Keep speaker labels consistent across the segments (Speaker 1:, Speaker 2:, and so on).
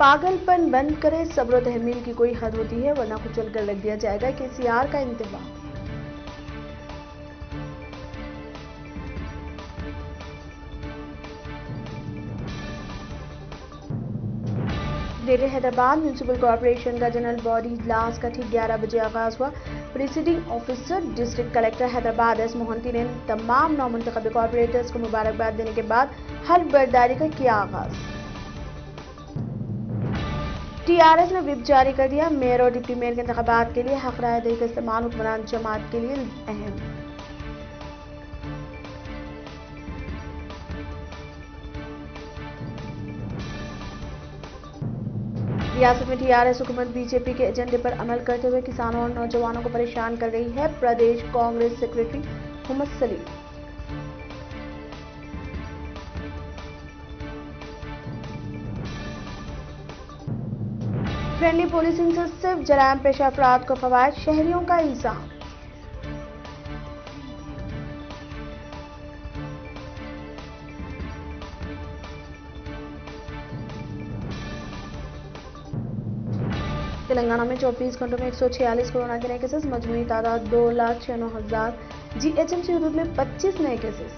Speaker 1: पागलपन बंद करें, सब्र और तहमील की कोई हद होती है, वरना कुचल कर रख दिया जाएगा। केसीआर का इंतबाह। ग्रेटर हैदराबाद म्यूनिसिपल कॉर्पोरेशन का जनरल बॉडी इजलास का ठीक 11 बजे आगाज हुआ। Preceding officer district collector Hyderabad S Mohanty ने तमाम नौमुंतखब कॉर्पोरेटर्स को मुबारकबाद देने के बाद हल्फ बर्दारी का किया आगाज। टीआरएस ने व्हिप जारी कर दिया। मेयर और डिप्टी मेयर के इंतखाबात के लिए हक राय दही का इस्तेमाल हुक्मरान जमात के लिए अहम। रियासत में टीआरएस हुकूमत बीजेपी के एजेंडे पर अमल करते हुए किसानों और नौजवानों को परेशान कर रही है। प्रदेश Congress secretary Mohammad Salim. Friendly policing से सिर्फ जरायम पेशा अफराद को फवायद, शहरियों का इल्जाम। तेलंगाना में 24 घंटों में 146 कोरोना के नए केसेस, मजमूई तादाद 2,96,000। जीएचएमसी हदूद में 25 नए केसेस।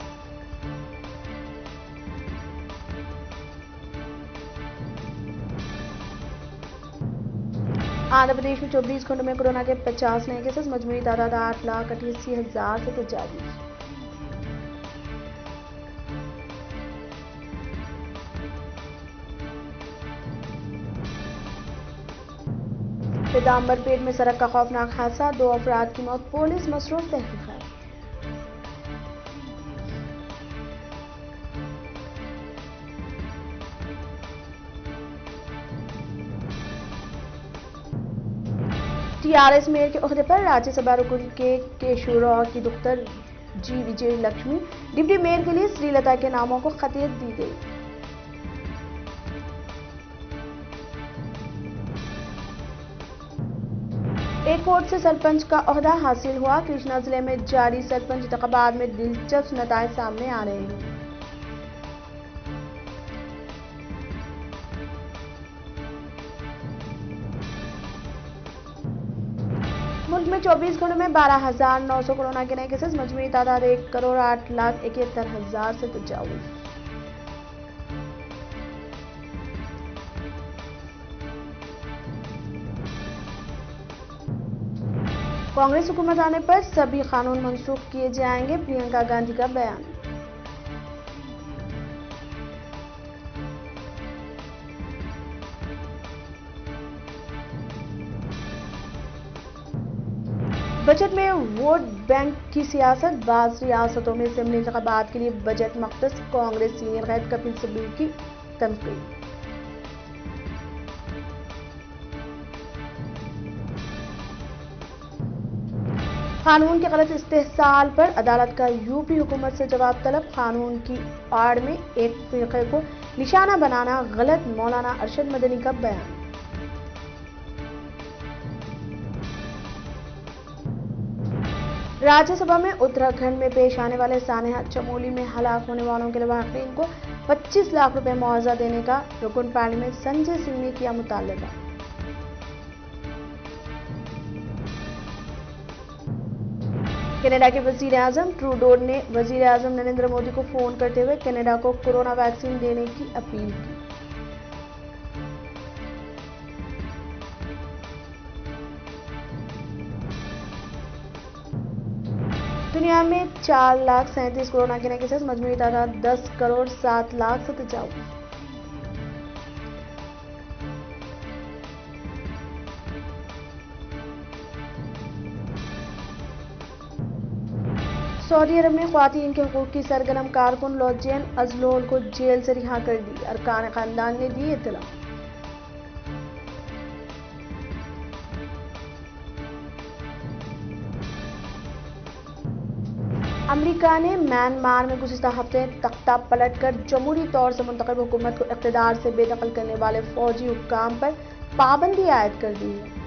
Speaker 1: आंध्र प्रदेश में 24 घंटों में कोरोना के 50 नए केसेस, मजमूई तादाद 8,88,000 से तजावीज। पीताम्बरपेट में सड़क का खौफनाक हादसा, 2 अफराद की मौत, पुलिस मसरूफ तहकीकात। टीआरएस मेयर के ओहदे पर राज्यसभा रुकन के केशवराव की दुख्तर जी विजय लक्ष्मी, डिप्टी मेयर के लिए श्रीलता के नामों को खतियत दी गई। एक कोर्ट से सरपंच का ओहदा हासिल हुआ। कृष्णा जिले में जारी सरपंच इंतखाबात में दिलचस्प नताइज सामने आ रहे हैं। मुल्क में 24 घंटों में 12,900 कोरोना के नए केसेस, मजमूई तादाद 1,08,71,000 से तजावुज। कांग्रेस हुकूमत आने पर सभी कानून मनसूख किए जाएंगे, प्रियंका गांधी का बयान। बजट में वोट बैंक की सियासत, बाज रियासतों में असेंबली इंतखाबात के लिए बजट मख्तस, कांग्रेस सीनियर कैद कपिल सिब्बल की तनकीद। कानून के गलत इस्तेहसाल पर अदालत का यूपी हुकूमत से जवाब तलब। कानून की आड़ में एक फिरके को निशाना बनाना गलत, मौलाना अरशद मदनी का बयान। राज्यसभा में उत्तराखंड में पेश आने वाले सानेहा चमोली में हलाक होने वालों के लवाहिकीन को 25 लाख रुपए मुआवजा देने का रुकन पार्लियामेंट संजय सिंह ने किया मुतालबा। कनाडा के वजीर आजम ट्रूडो ने वजीर आजम नरेंद्र मोदी को फोन करते हुए कनाडा को कोरोना वैक्सीन देने की अपील की। दुनिया में 4,37,000 कोरोना के नए केसेस, मजमूई तादाद 10,07,00,000 से तजावुज। सऊदी अरब में ख्वातीन के हुकूक की सरगर्म कारकुन लौजियन अजलोल को जेल से रिहा कर दी, अरकान खानदान ने दी इत्तला। अमेरिका ने म्यांमार में गुज़िश्ता हफ्ते तख्ता पलटकर जमहूरी तौर से मुंतखब हुकूमत को इक़्तिदार से बेदखल करने वाले फौजी हुक्काम पर पाबंदी आयद कर दी है।